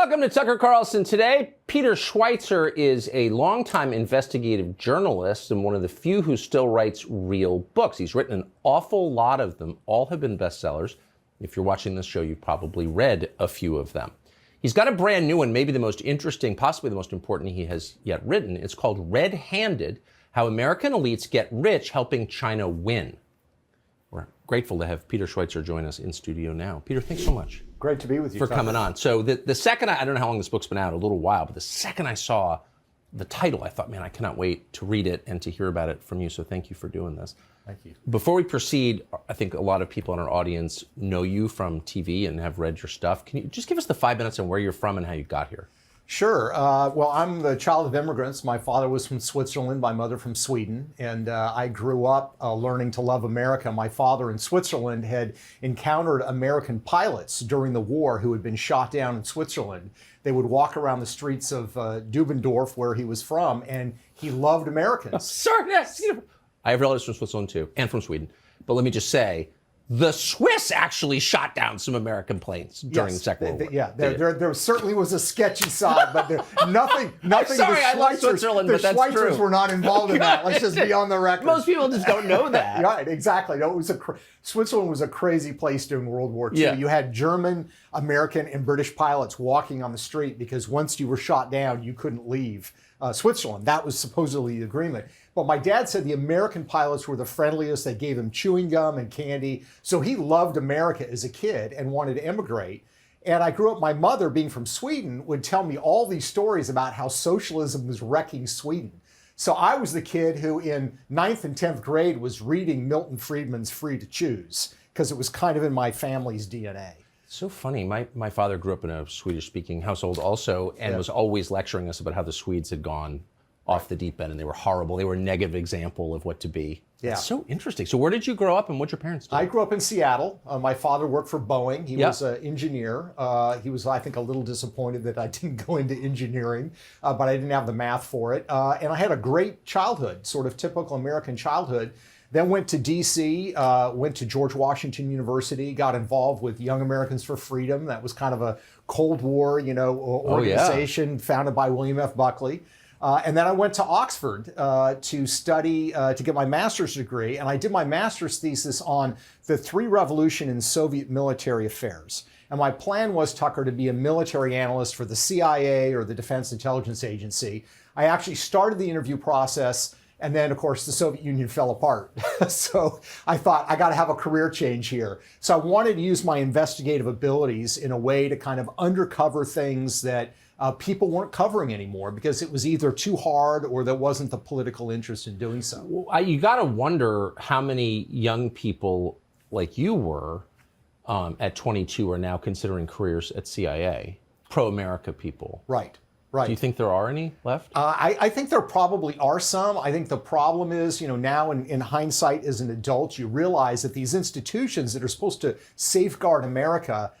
Welcome to Tucker Carlson Today. Peter Schweizer is a longtime investigative journalist and one of the few who still writes real books. He's written an awful lot of them. All have been bestsellers. If you're watching this show, you've probably read a few of them. He's got a brand new one, maybe the most interesting, possibly the most important he has yet written. It's called Red-Handed: How American Elites Get Rich Helping China Win. We're grateful to have Peter Schweizer join us in studio now. Peter, thanks so much. Great to be with you, for coming on. So the second, I don't know how long this book's been out, a little while, but the second I saw the title, I thought, man, I cannot wait to read it and to hear about it from you. So thank you for doing this. Thank you. Before we proceed, I think a lot of people in our audience know you from TV and have read your stuff. Can you just give us the 5 minutes on where you're from and how you got here? Sure. Well, I'm the child of immigrants. My father was from Switzerland, my mother from Sweden, and I grew up learning to love America. My father in Switzerland had encountered American pilots during the war who had been shot down in Switzerland. They would walk around the streets of Dubendorf, where he was from, and he loved Americans. Sorry, yes. I have relatives from Switzerland too, and from Sweden. But let me just say, the Swiss actually shot down some American planes during the Second World War. There certainly was a sketchy side, but nothing. I'm sorry, I love Switzerland, but that's true. The Schweizers were not involved in that. Let's just be on the record. Most people just don't know that. Right, exactly. No, it was Switzerland was a crazy place during World War II. Yeah. You had German, American, and British pilots walking on the street because once you were shot down, you couldn't leave Switzerland. That was supposedly the agreement. But my dad said the American pilots were the friendliest. They gave him chewing gum and candy. So he loved America as a kid and wanted to emigrate. And I grew up, my mother, being from Sweden, would tell me all these stories about how socialism was wrecking Sweden. So I was the kid who in 9th and 10th grade was reading Milton Friedman's Free to Choose because it was kind of in my family's DNA. So funny. My father grew up in a Swedish-speaking household also and was always lecturing us about how the Swedes had gone off the deep end and they were horrible. They were a negative example of what to be. Yeah. It's so interesting. So where did you grow up and what'd your parents do? I grew up in Seattle. My father worked for Boeing. He was an engineer. He was, I think, a little disappointed that I didn't go into engineering, but I didn't have the math for it. And I had a great childhood, sort of typical American childhood. Then went to D.C., went to George Washington University, got involved with Young Americans for Freedom. That was kind of a Cold War, organization founded by William F. Buckley. And then I went to Oxford to study, to get my master's degree. And I did my master's thesis on the three revolutions in Soviet military affairs. And my plan was, Tucker, to be a military analyst for the CIA or the Defense Intelligence Agency. I actually started the interview process. And then, of course, the Soviet Union fell apart. So I thought, I got to have a career change here. So I wanted to use my investigative abilities in a way to kind of undercover things that people weren't covering anymore because it was either too hard or there wasn't the political interest in doing so. Well, you got to wonder how many young people like you were at 22 are now considering careers at CIA, pro-America people. Right. Right. Do you think there are any left? I think there probably are some. I think the problem is, now in hindsight as an adult, you realize that these institutions that are supposed to safeguard America,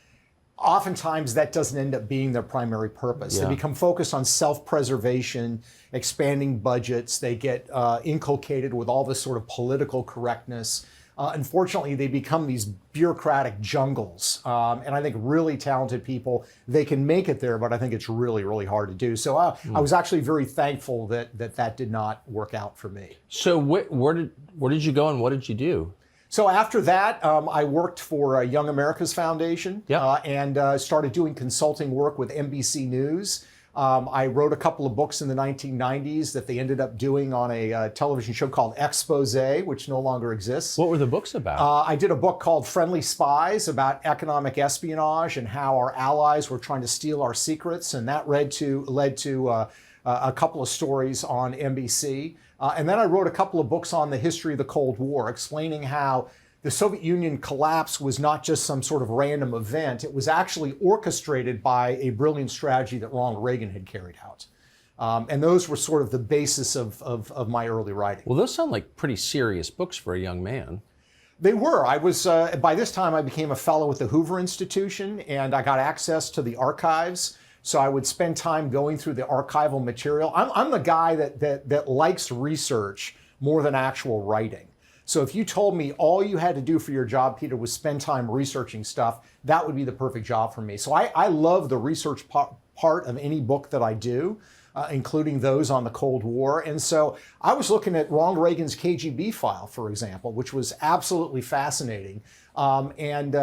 oftentimes that doesn't end up being their primary purpose. Yeah. They become focused on self-preservation, expanding budgets. They get inculcated with all this sort of political correctness. Unfortunately, they become these bureaucratic jungles. And I think really talented people, they can make it there, but I think it's really, really hard to do. So I was actually very thankful that did not work out for me. So where did you go and what did you do? So after that, I worked for Young America's Foundation and started doing consulting work with NBC News. I wrote a couple of books in the 1990s that they ended up doing on a television show called Expose, which no longer exists. What were the books about? I did a book called Friendly Spies about economic espionage and how our allies were trying to steal our secrets, and that led to a couple of stories on NBC. And then I wrote a couple of books on the history of the Cold War, explaining how the Soviet Union collapse was not just some sort of random event. It was actually orchestrated by a brilliant strategy that Ronald Reagan had carried out. And those were sort of the basis of my early writing. Well, those sound like pretty serious books for a young man. They were. I was, by this time, I became a fellow with the Hoover Institution, and I got access to the archives. So I would spend time going through the archival material. I'm the guy that likes research more than actual writing. So if you told me all you had to do for your job, Peter, was spend time researching stuff, that would be the perfect job for me. So I love the research part part of any book that I do, including those on the Cold War. And so I was looking at Ronald Reagan's KGB file, for example, which was absolutely fascinating, and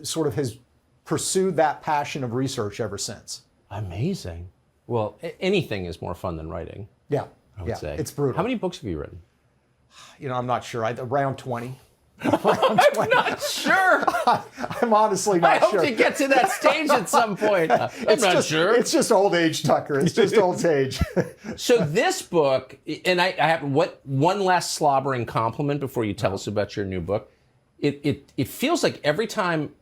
sort of has pursued that passion of research ever since. Amazing. Well, anything is more fun than writing. Yeah, I would say. It's brutal. How many books have you written? I'm not sure. Around 20. I'm not sure. I'm honestly not sure. I hope you get to that stage at some point. I'm not sure. It's just old age, Tucker. It's just old age. So this book, and I have one last slobbering compliment before you tell us about your new book. It feels like every time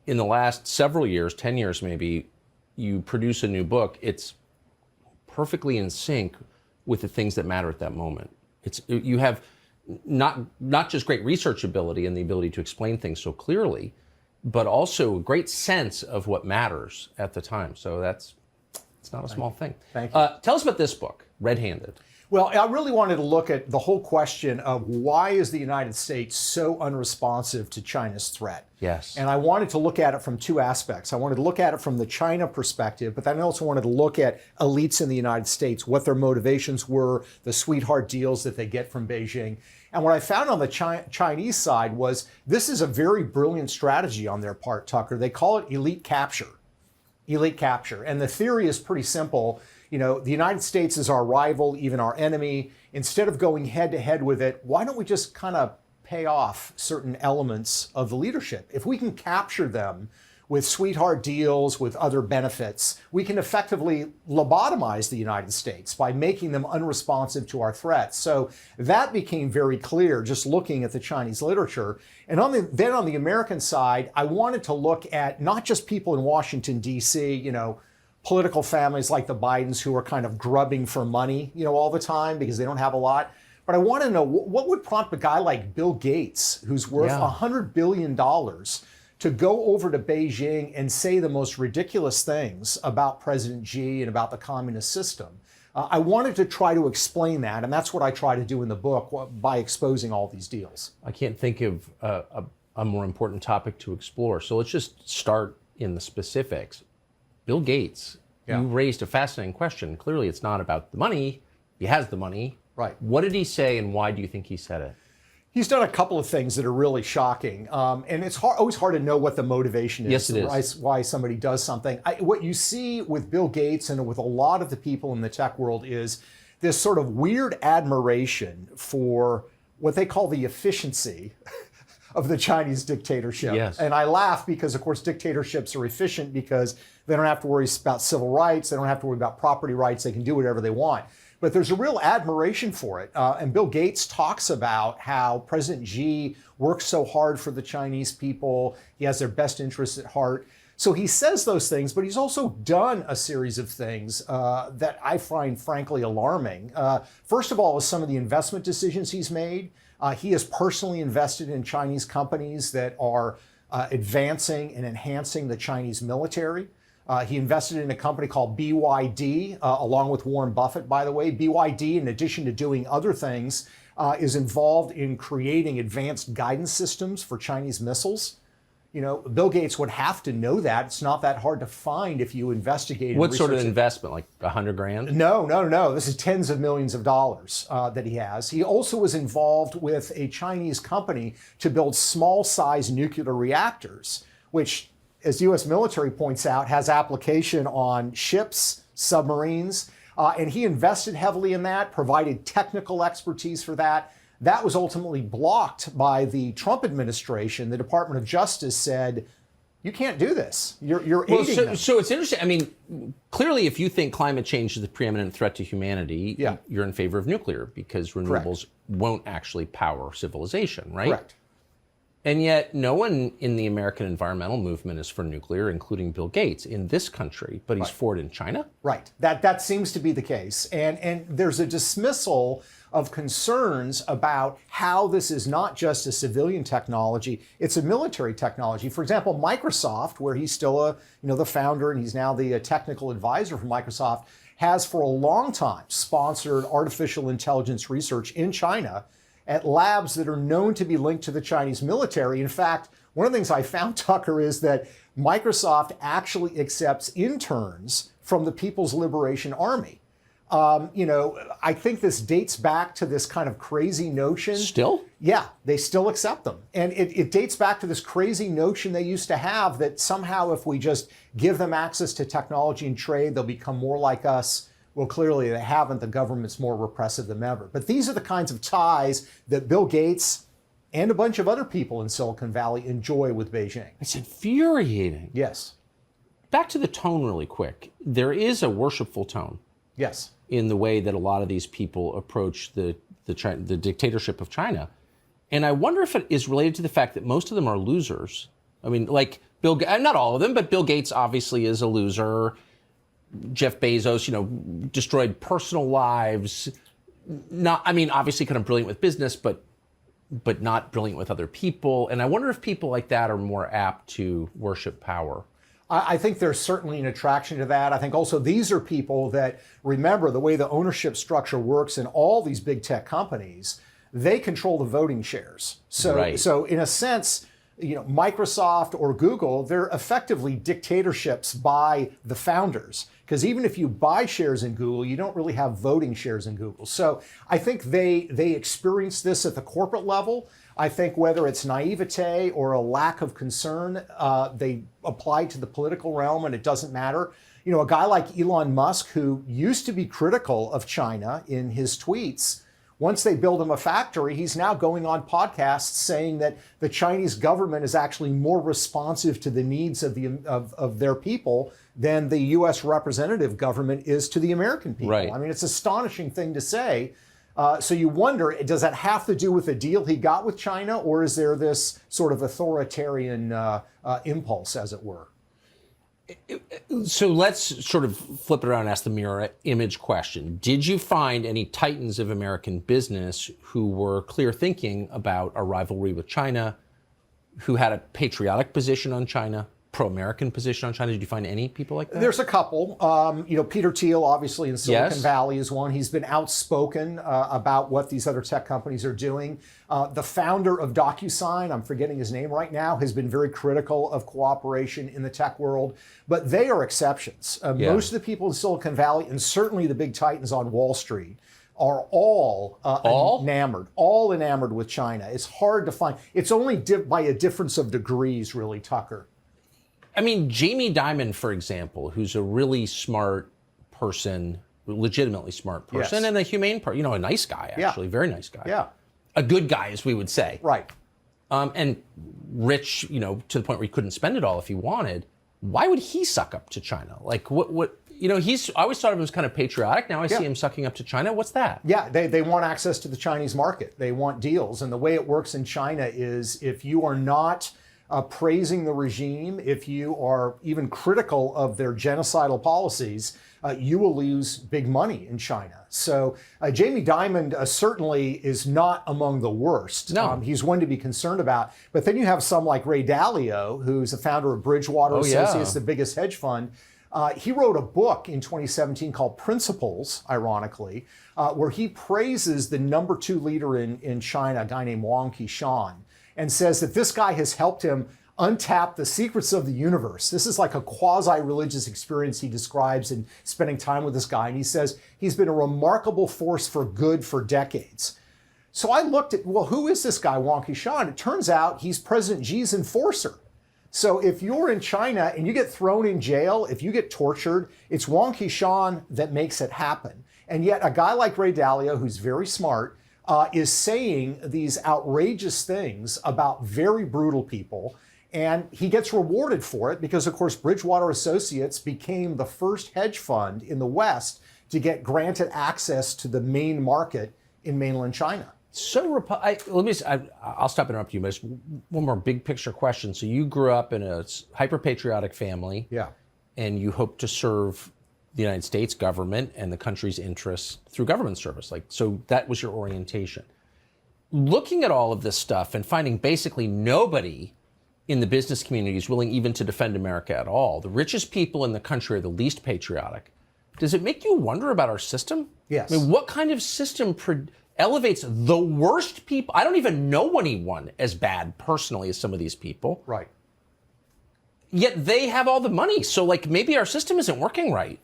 in the last several years, 10 years maybe, you produce a new book, it's perfectly in sync with the things that matter at that moment. You have not just great research ability and the ability to explain things so clearly, but also a great sense of what matters at the time. So it's not a small thing. Thank you. Tell us about this book, Red Handed. Well, I really wanted to look at the whole question of why is the United States so unresponsive to China's threat? Yes. And I wanted to look at it from two aspects. I wanted to look at it from the China perspective, but then I also wanted to look at elites in the United States, what their motivations were, the sweetheart deals that they get from Beijing. And what I found on the Chinese side was this is a very brilliant strategy on their part, Tucker. They call it elite capture. Elite capture. And the theory is pretty simple. The United States is our rival, even our enemy. Instead of going head to head with it, why don't we just kind of pay off certain elements of the leadership? If we can capture them with sweetheart deals, with other benefits, we can effectively lobotomize the United States by making them unresponsive to our threats. So that became very clear just looking at the Chinese literature. And then on the American side, I wanted to look at not just people in Washington, D.C., political families like the Bidens who are kind of grubbing for money, all the time because they don't have a lot. But I want to know what would prompt a guy like Bill Gates, who's worth $100 billion, to go over to Beijing and say the most ridiculous things about President Xi and about the communist system. I wanted to try to explain that, and that's what I try to do in the book by exposing all these deals. I can't think of a more important topic to explore. So let's just start in the specifics. Bill Gates, you raised a fascinating question. Clearly, it's not about the money. He has the money. Right. What did he say, and why do you think he said it? He's done a couple of things that are really shocking, and it's always hard to know what the motivation is. Yes, it is. Why somebody does something. What you see with Bill Gates and with a lot of the people in the tech world is this sort of weird admiration for what they call the efficiency of the Chinese dictatorship. Yes. And I laugh because, of course, dictatorships are efficient because they don't have to worry about civil rights. They don't have to worry about property rights. They can do whatever they want. But there's a real admiration for it. And Bill Gates talks about how President Xi works so hard for the Chinese people. He has their best interests at heart. So he says those things, but he's also done a series of things that I find frankly alarming. First of all, is some of the investment decisions he's made. He has personally invested in Chinese companies that are advancing and enhancing the Chinese military. He invested in a company called BYD, along with Warren Buffett, by the way. BYD, in addition to doing other things, is involved in creating advanced guidance systems for Chinese missiles. Bill Gates would have to know that. It's not that hard to find if you investigate. What sort of investment, like $100 grand? No. This is tens of millions of dollars that he has. He also was involved with a Chinese company to build small-size nuclear reactors, which, as U.S. military points out, has application on ships, submarines, and he invested heavily in that, provided technical expertise for that. That was ultimately blocked by the Trump administration. The Department of Justice said, you can't do this. You're aiding them. So it's interesting. I mean, clearly, if you think climate change is the preeminent threat to humanity, you're in favor of nuclear because renewables won't actually power civilization, right? Correct. And yet, no one in the American environmental movement is for nuclear, including Bill Gates, in this country, but he's for it in China? Right. That seems to be the case. And there's a dismissal of concerns about how this is not just a civilian technology, it's a military technology. For example, Microsoft, where he's still the founder and he's now the technical advisor for Microsoft, has for a long time sponsored artificial intelligence research in China at labs that are known to be linked to the Chinese military. In fact, one of the things I found, Tucker, is that Microsoft actually accepts interns from the People's Liberation Army. I think this dates back to this kind of crazy notion. Still? Yeah, they still accept them. And it dates back to this crazy notion they used to have that somehow if we just give them access to technology and trade, they'll become more like us. Well, clearly they haven't. The government's more repressive than ever. But these are the kinds of ties that Bill Gates and a bunch of other people in Silicon Valley enjoy with Beijing. It's infuriating. Yes. Back to the tone really quick. There is a worshipful tone. Yes. In the way that a lot of these people approach the dictatorship of China. And I wonder if it is related to the fact that most of them are losers. I mean, like not all of them, but Bill Gates obviously is a loser. Jeff Bezos, destroyed personal lives. Obviously kind of brilliant with business, but not brilliant with other people. And I wonder if people like that are more apt to worship power. I think there's certainly an attraction to that. I think also these are people that remember the way the ownership structure works in all these big tech companies. They control the voting shares. So in a sense, Microsoft or Google, they're effectively dictatorships by the founders. Because even if you buy shares in Google, you don't really have voting shares in Google. So I think they experience this at the corporate level. I think whether it's naivete or a lack of concern, they apply to the political realm, and it doesn't matter. A guy like Elon Musk, who used to be critical of China in his tweets, once they build him a factory, he's now going on podcasts saying that the Chinese government is actually more responsive to the needs of their people than the U.S. representative government is to the American people. Right. I mean, it's an astonishing thing to say. So you wonder, does that have to do with the deal he got with China, or is there this sort of authoritarian impulse, as it were? So let's sort of flip it around and ask the mirror image question. Did you find any titans of American business who were clear thinking about a rivalry with China, who had a patriotic position on China, pro-American position on China? Did you find any people like that? There's a couple. Peter Thiel, obviously, in Silicon Valley is one. He's been outspoken about what these other tech companies are doing. The founder of DocuSign, I'm forgetting his name right now, has been very critical of cooperation in the tech world. But they are exceptions. Most of the people in Silicon Valley, and certainly the big titans on Wall Street, are all enamored with China. It's hard to find. It's only by a difference of degrees, really, Tucker. I mean, Jamie Dimon, for example, who's a really smart person, legitimately smart person, and a humane person, a nice guy, actually, very nice guy. Yeah. A good guy, as we would say. Right. And rich, to the point where he couldn't spend it all if he wanted. Why would he suck up to China? Like, I always thought of him as kind of patriotic. Now I see him sucking up to China. What's that? Yeah, they want access to the Chinese market. They want deals. And the way it works in China is if you are not praising the regime, if you are even critical of their genocidal policies, you will lose big money in China. So Jamie Dimon certainly is not among the worst. No. He's one to be concerned about. But then you have some like Ray Dalio, who's the founder of Bridgewater Associates, the biggest hedge fund. He wrote a book in 2017 called Principles, ironically, where he praises the number 2 leader in China, a guy named Wang Qishan, and says that this guy has helped him untap the secrets of the universe. This is like a quasi-religious experience he describes in spending time with this guy. And he says he's been a remarkable force for good for decades. So I looked at, who is this guy, Wang Qishan? It turns out he's President Xi's enforcer. So if you're in China and you get thrown in jail, if you get tortured, it's Wang Qishan that makes it happen. And yet a guy like Ray Dalio, who's very smart, is saying these outrageous things about very brutal people. And he gets rewarded for it because, of course, Bridgewater Associates became the first hedge fund in the West to get granted access to the main market in mainland China. So I'll stop interrupting you, but just one more big picture question. So you grew up in a hyper-patriotic family. Yeah. And you hope to serve the United States government and the country's interests through government service. So that was your orientation. Looking at all of this stuff and finding basically nobody in the business community is willing even to defend America at all. The richest people in the country are the least patriotic. Does it make you wonder about our system? Yes. I mean, what kind of system elevates the worst people? I don't even know anyone as bad personally as some of these people. Right. Yet they have all the money. So like maybe our system isn't working right.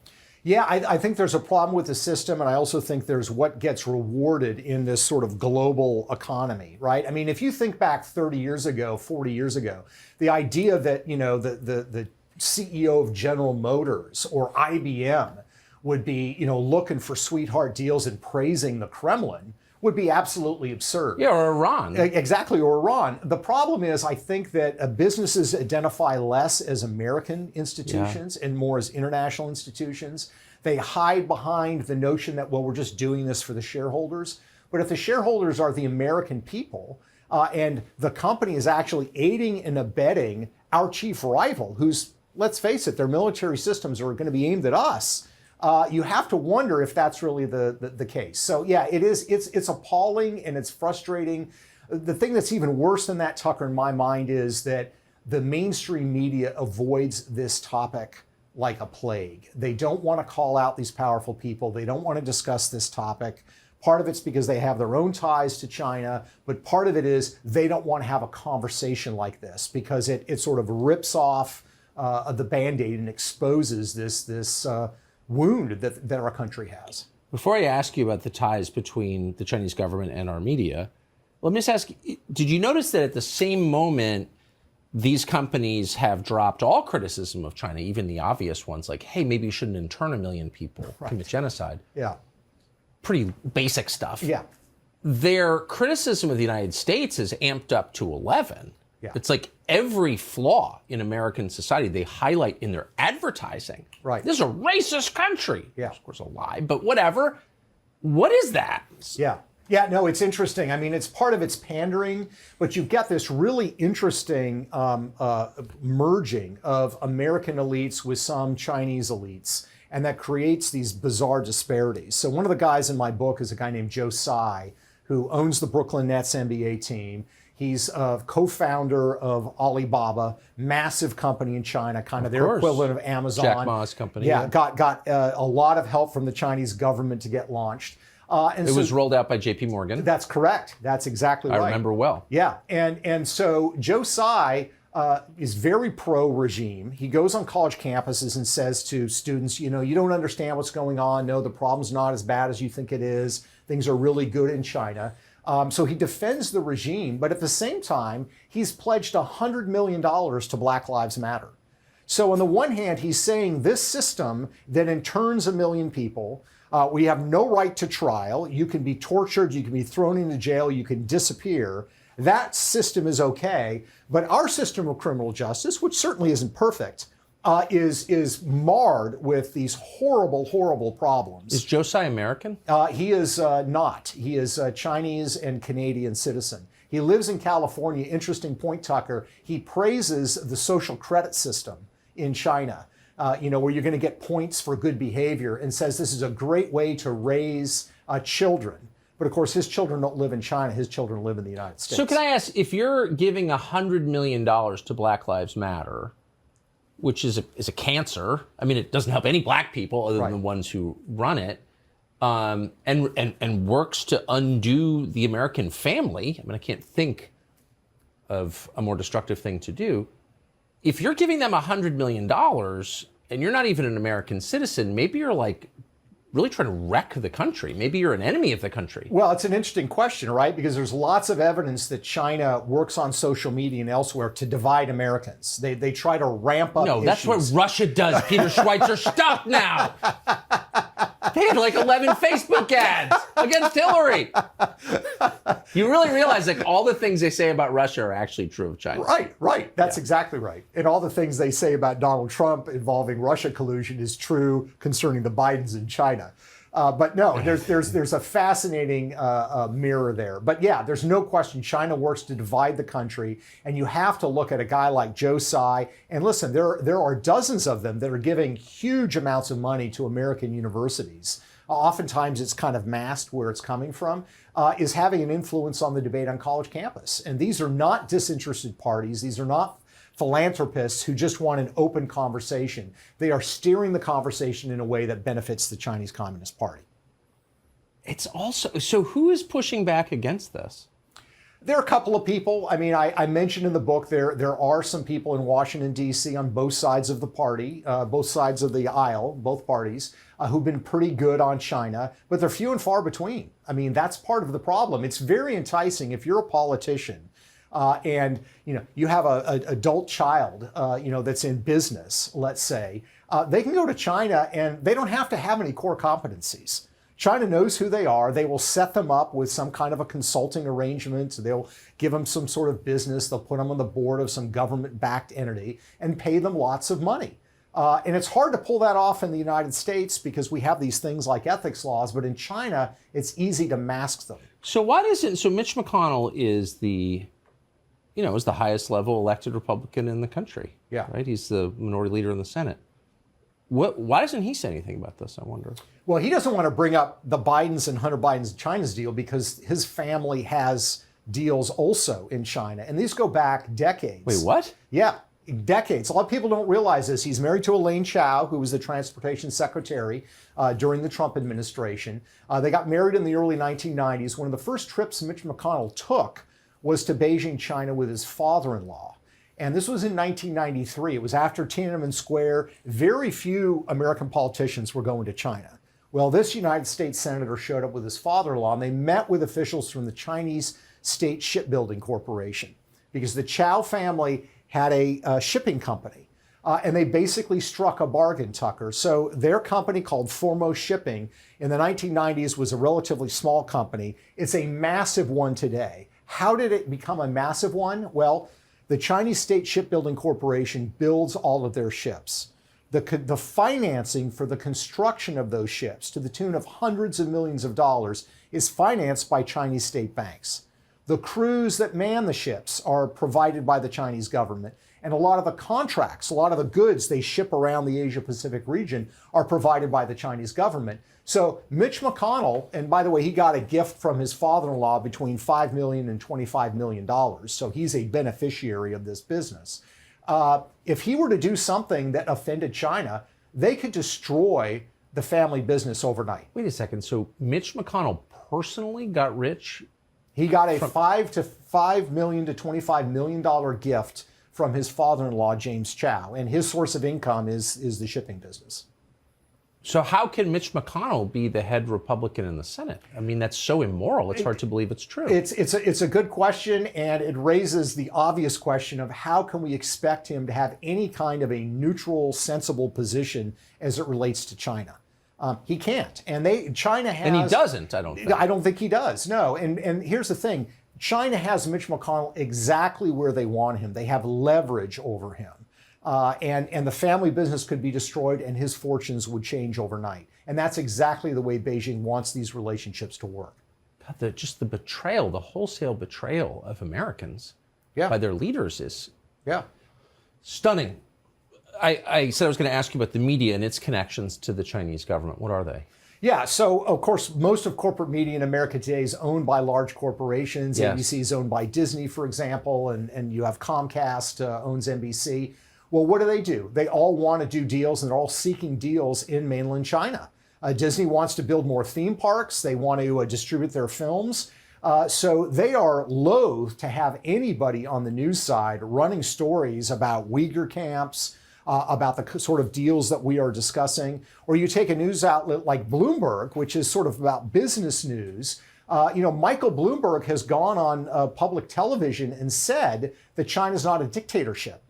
Yeah, I think there's a problem with the system, and I also think there's what gets rewarded in this sort of global economy, right? I mean, if you think back 30 years ago, 40 years ago, the idea that, the CEO of General Motors or IBM would be, looking for sweetheart deals and praising the Kremlin would be absolutely absurd. Yeah, or Iran. Exactly, or Iran. The problem is, I think that businesses identify less as American institutions and more as international institutions. They hide behind the notion that, well, we're just doing this for the shareholders. But if the shareholders are the American people, and the company is actually aiding and abetting our chief rival, who's, let's face it, their military systems are going to be aimed at us, you have to wonder if that's really the case. So yeah, it's appalling and it's frustrating. The thing that's even worse than that, Tucker, in my mind, is that the mainstream media avoids this topic like a plague. They don't want to call out these powerful people. They don't want to discuss this topic. Part of it's because they have their own ties to China, but part of it is they don't want to have a conversation like this because it sort of rips off the Band-Aid and exposes this wound that our country has. Before I ask you about the ties between the Chinese government and our media, let me just ask, did you notice that at the same moment, these companies have dropped all criticism of China, even the obvious ones, like, hey, maybe you shouldn't intern 1 million people, commit genocide. Yeah. Pretty basic stuff. Yeah. Their criticism of the United States is amped up to 11. Yeah. It's like every flaw in American society they highlight in their advertising. Right. This is a racist country. Yeah. Of course, a lie, but whatever. What is that? Yeah. Yeah, no, it's interesting. I mean, it's part of its pandering, but you get this really interesting merging of American elites with some Chinese elites, and that creates these bizarre disparities. So one of the guys in my book is a guy named Joe Tsai, who owns the Brooklyn Nets NBA team. He's a co-founder of Alibaba, massive company in China, kind of their equivalent of Amazon. Jack Ma's company. Yeah, got a lot of help from the Chinese government to get launched. It was rolled out by J.P. Morgan. That's correct. That's exactly right. I remember well. Yeah, and so Joe Tsai is very pro-regime. He goes on college campuses and says to students, you don't understand what's going on. No, the problem's not as bad as you think it is. Things are really good in China. So he defends the regime, but at the same time, he's pledged $100 million to Black Lives Matter. So on the one hand, he's saying this system that interns 1 million people, we have no right to trial. You can be tortured. You can be thrown into jail. You can disappear. That system is okay. But our system of criminal justice, which certainly isn't perfect, is marred with these horrible, horrible problems. Is Joe Tsai American? He is not. He is a Chinese and Canadian citizen. He lives in California. Interesting point, Tucker. He praises the social credit system in China. Where you're going to get points for good behavior, and says this is a great way to raise children. But of course, his children don't live in China. His children live in the United States. So can I ask, if you're giving $100 million to Black Lives Matter, which is a cancer, I mean, it doesn't help any black people other than the ones who run it, and works to undo the American family, I mean, I can't think of a more destructive thing to do. If you're giving them $100 million and you're not even an American citizen, maybe you're like really trying to wreck the country. Maybe you're an enemy of the country. Well, it's an interesting question, right? Because there's lots of evidence that China works on social media and elsewhere to divide Americans. They try to ramp up issues. That's what Russia does, Peter Schweizer. Stop now! They had like 11 Facebook ads against Hillary. You really realize like all the things they say about Russia are actually true of China. Right. That's exactly right. And all the things they say about Donald Trump involving Russia collusion is true concerning the Bidens in China. But no, there's a fascinating mirror there. But yeah, there's no question China works to divide the country, and you have to look at a guy like Joe Tsai. And listen, there are dozens of them that are giving huge amounts of money to American universities. Oftentimes it's kind of masked where it's coming from, is having an influence on the debate on college campus. And these are not disinterested parties. These are not philanthropists who just want an open conversation. They are steering the conversation in a way that benefits the Chinese Communist Party. It's also, so who is pushing back against this? There are a couple of people. I mean, I mentioned in the book there are some people in Washington, D.C. on both sides of the party, both sides of the aisle, both parties, who've been pretty good on China, but they're few and far between. I mean, that's part of the problem. It's very enticing if you're a politician and you have an adult child that's in business, let's say, they can go to China and they don't have to have any core competencies. China knows who they are. They will set them up with some kind of a consulting arrangement. They'll give them some sort of business. They'll put them on the board of some government-backed entity and pay them lots of money. And it's hard to pull that off in the United States because we have these things like ethics laws, but in China, it's easy to mask them. So so Mitch McConnell is the highest level elected Republican in the country. Yeah. Right? He's the minority leader in the Senate. Why doesn't he say anything about this, I wonder? Well, he doesn't want to bring up the Bidens and Hunter Biden's China's deal because his family has deals also in China. And these go back decades. Wait, what? Yeah, decades. A lot of people don't realize this. He's married to Elaine Chao, who was the transportation secretary during the Trump administration. They got married in the early 1990s. One of the first trips Mitch McConnell took was to Beijing, China with his father-in-law. And this was in 1993. It was after Tiananmen Square. Very few American politicians were going to China. Well, this United States senator showed up with his father-in-law, and they met with officials from the Chinese State Shipbuilding Corporation because the Chao family had a shipping company. And they basically struck a bargain, Tucker. So their company called Foremost Shipping in the 1990s was a relatively small company. It's a massive one today. How did it become a massive one? Well, the Chinese State Shipbuilding Corporation builds all of their ships. The financing for the construction of those ships, to the tune of hundreds of millions of dollars, is financed by Chinese state banks. The crews that man the ships are provided by the Chinese government, and a lot of the contracts, a lot of the goods they ship around the Asia-Pacific region are provided by the Chinese government. So Mitch McConnell, and by the way, he got a gift from his father-in-law between $5 million and $25 million. So he's a beneficiary of this business. If he were to do something that offended China, they could destroy the family business overnight. Wait a second. So Mitch McConnell personally got rich? He got a $5 million to $25 million gift from his father-in-law, James Chao. And his source of income is the shipping business. So how can Mitch McConnell be the head Republican in the Senate? I mean, that's so immoral. It's hard to believe it's true. It's a good question, and it raises the obvious question of how can we expect him to have any kind of a neutral, sensible position as it relates to China? He can't, and China has, and he doesn't. I don't think. I don't think he does. No, and here's the thing: China has Mitch McConnell exactly where they want him. They have leverage over him. And the family business could be destroyed and his fortunes would change overnight. And that's exactly the way Beijing wants these relationships to work. God, just the betrayal, the wholesale betrayal of Americans by their leaders is stunning. I said I was going to ask you about the media and its connections to the Chinese government. What are they? Yeah, so of course, most of corporate media in America today is owned by large corporations. Yes. ABC is owned by Disney, for example, and you have Comcast owns NBC. Well, what do? They all want to do deals, and they're all seeking deals in mainland China. Disney wants to build more theme parks. They want to distribute their films. So they are loath to have anybody on the news side running stories about Uyghur camps, about the sort of deals that we are discussing. Or you take a news outlet like Bloomberg, which is sort of about business news. Michael Bloomberg has gone on public television and said that China's not a dictatorship.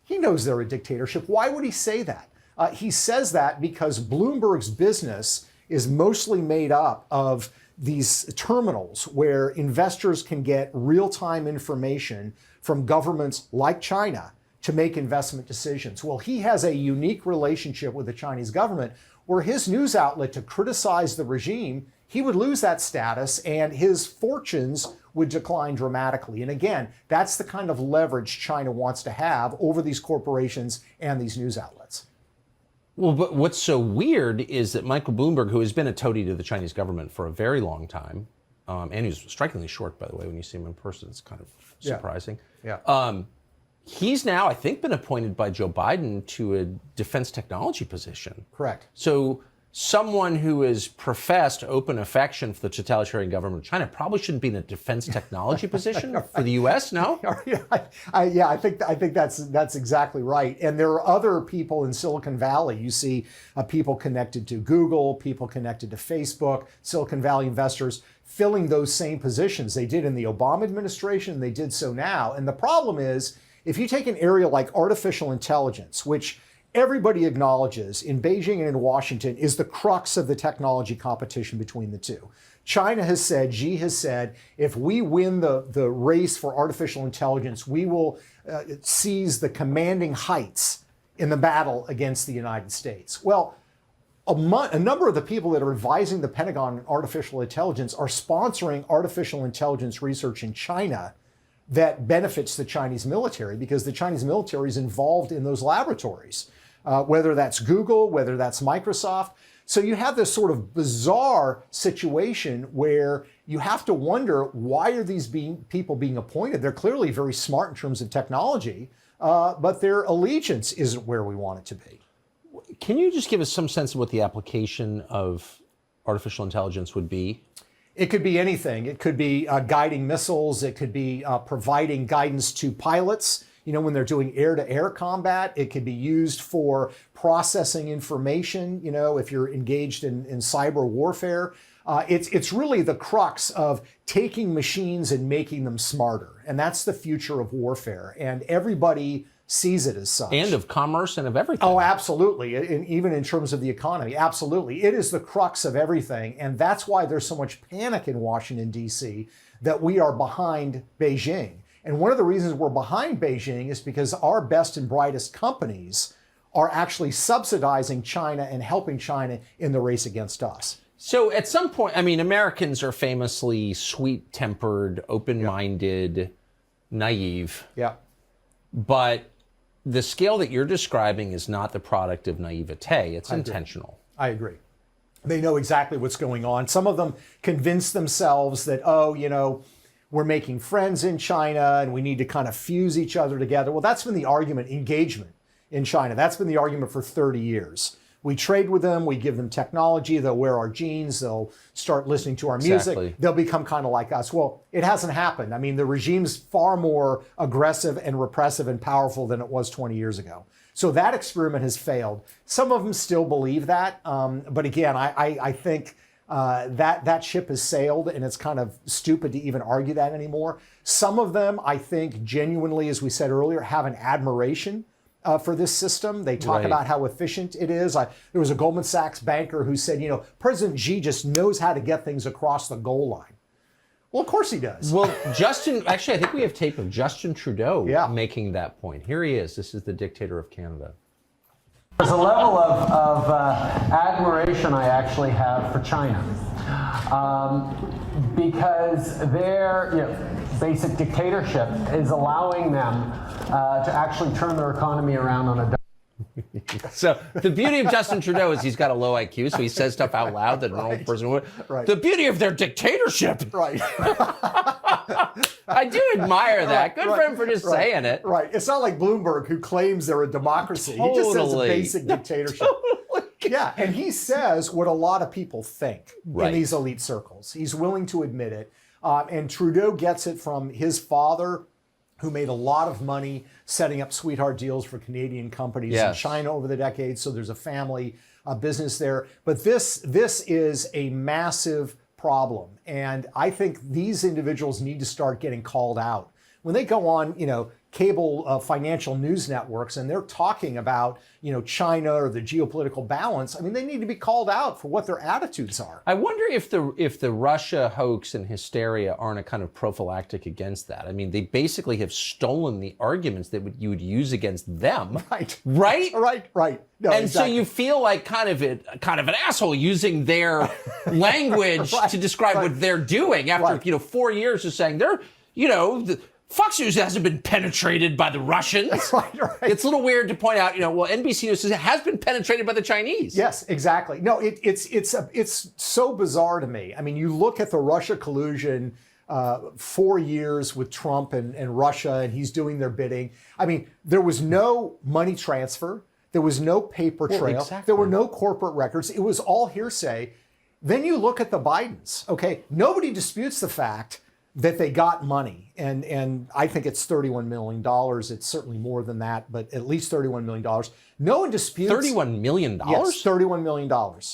He knows they're a dictatorship. Why would he say that? He says that because Bloomberg's business is mostly made up of these terminals where investors can get real-time information from governments like China to make investment decisions. Well, he has a unique relationship with the Chinese government where his news outlet to criticize the regime, he would lose that status and his fortunes would decline dramatically. And again, that's the kind of leverage China wants to have over these corporations and these news outlets. Well, but what's so weird is that Michael Bloomberg, who has been a toady to the Chinese government for a very long time, and he's strikingly short, by the way, when you see him in person, it's kind of surprising. He's now, I think, been appointed by Joe Biden to a defense technology position. Correct. So someone who has professed open affection for the totalitarian government of China probably shouldn't be in a defense technology position for the U.S., no? I think that's exactly right. And there are other people in Silicon Valley. You see people connected to Google, people connected to Facebook, Silicon Valley investors filling those same positions. They did in the Obama administration, they did so now. And the problem is, if you take an area like artificial intelligence, which everybody acknowledges in Beijing and in Washington is the crux of the technology competition between the two. China has said, Xi has said, if we win the race for artificial intelligence, we will seize the commanding heights in the battle against the United States. Well, a number of the people that are advising the Pentagon on artificial intelligence are sponsoring artificial intelligence research in China that benefits the Chinese military, because the Chinese military is involved in those laboratories, whether that's Google, whether that's Microsoft. So you have this sort of bizarre situation where you have to wonder, why are these people being appointed? They're clearly very smart in terms of technology, but their allegiance isn't where we want it to be. Can you just give us some sense of what the application of artificial intelligence would be? It could be anything. It could be guiding missiles. It could be providing guidance to pilots, when they're doing air-to-air combat. It could be used for processing information, if you're engaged in cyber warfare. It's really the crux of taking machines and making them smarter. And that's the future of warfare. And everybody sees it as such. And of commerce and of everything. Oh, absolutely. And even in terms of the economy, absolutely. It is the crux of everything. And that's why there's so much panic in Washington, D.C., that we are behind Beijing. And one of the reasons we're behind Beijing is because our best and brightest companies are actually subsidizing China and helping China in the race against us. So at some point, Americans are famously sweet-tempered, open-minded, naive. Yeah. But the scale that you're describing is not the product of naivete. It's intentional. I agree. They know exactly what's going on. Some of them convince themselves that, we're making friends in China and we need to kind of fuse each other together. Well, that's been the argument, engagement in China. That's been the argument for 30 years. We trade with them, we give them technology, they'll wear our jeans, they'll start listening to our music, Exactly. They'll become kind of like us. Well, it hasn't happened. The regime's far more aggressive and repressive and powerful than it was 20 years ago. So that experiment has failed. Some of them still believe that, but again, I think that ship has sailed, and it's kind of stupid to even argue that anymore. Some of them, I think, genuinely, as we said earlier, have an admiration for this system. They talk about how efficient it is. There was a Goldman Sachs banker who said, President Xi just knows how to get things across the goal line. Well, of course he does. Well, actually, I think we have tape of Justin Trudeau making that point. Here he is. This is the dictator of Canada. There's a level of admiration I actually have for China, because their basic dictatorship is allowing them to actually turn their economy around on a dime. So the beauty of Justin Trudeau is he's got a low IQ, so he says stuff out loud that an old person would. Right. The beauty of their dictatorship. Right. I do admire that. Good for him for just saying it. Right. It's not like Bloomberg, who claims they're a democracy. He just says a basic dictatorship. Yeah, and he says what a lot of people think in these elite circles. He's willing to admit it. And Trudeau gets it from his father, who made a lot of money setting up sweetheart deals for Canadian companies in China over the decades. So there's a family business there. But this is a massive problem. And I think these individuals need to start getting called out. When they go on, cable financial news networks and they're talking about, China or the geopolitical balance, they need to be called out for what their attitudes are. I wonder if the Russia hoax and hysteria aren't a kind of prophylactic against that. They basically have stolen the arguments that you would use against them. Right. Right? No, and exactly. So you feel like kind of an asshole using their language to describe what they're doing after 4 years of saying they're Fox News hasn't been penetrated by the Russians. Right. It's a little weird to point out, NBC News has been penetrated by the Chinese. Yes, exactly. No, it's so bizarre to me. You look at the Russia collusion, 4 years with Trump and Russia, and he's doing their bidding. There was no money transfer. There was no paper trail. exactly. There were no corporate records. It was all hearsay. Then you look at the Bidens. Okay, nobody disputes the fact that they got money, and I think it's $31 million. It's certainly more than that, but at least $31 million. No one disputes. $31 million? Yes, $31 million.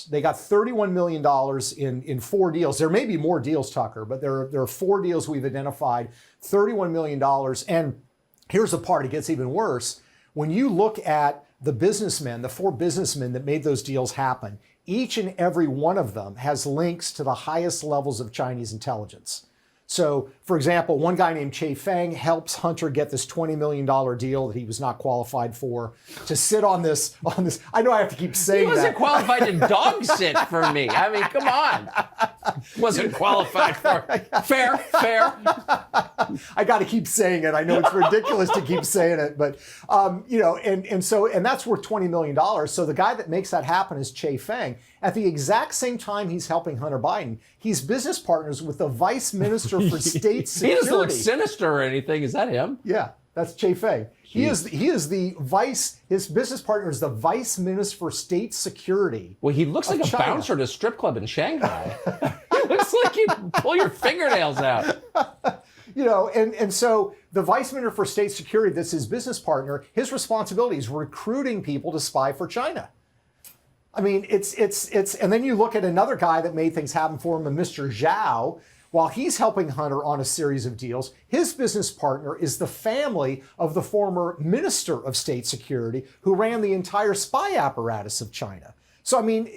They got $31 million in 4 deals. There may be more deals, Tucker, but there are 4 deals we've identified, $31 million. And here's the part, it gets even worse. When you look at the businessmen, the 4 businessmen that made those deals happen, each and every one of them has links to the highest levels of Chinese intelligence. So, for example, one guy named Che Feng helps Hunter get this $20 million deal that he was not qualified for to sit on this. I know I have to keep saying that. He wasn't qualified to dog sit for me. I mean, come on. Wasn't qualified for fair. I got to keep saying it. I know it's ridiculous to keep saying it, but and that's worth $20 million. So the guy that makes that happen is Che Feng. At the exact same time he's helping Hunter Biden, he's business partners with the Vice Minister for State Security. He doesn't look sinister or anything. Is that him? Yeah, that's Che Feng. He is the vice. His business partner is the Vice Minister for State Security. Well, he looks like a bouncer at a strip club in Shanghai. He looks like you pull your fingernails out. And so the Vice Minister for State Security, that's his business partner, his responsibility is recruiting people to spy for China. I mean, it's, and then you look at another guy that made things happen for him, a Mr. Zhao. While he's helping Hunter on a series of deals, his business partner is the family of the former Minister of State Security who ran the entire spy apparatus of China. So, I mean,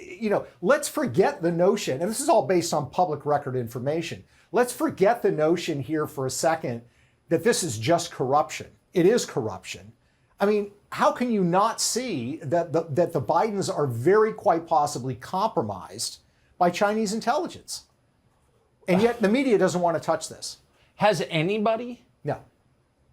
let's forget the notion, and this is all based on public record information. Let's forget the notion here for a second that this is just corruption. It is corruption. I mean, how can you not see that the Bidens are very quite possibly compromised by Chinese intelligence? And yet the media doesn't want to touch this. Has anybody? No.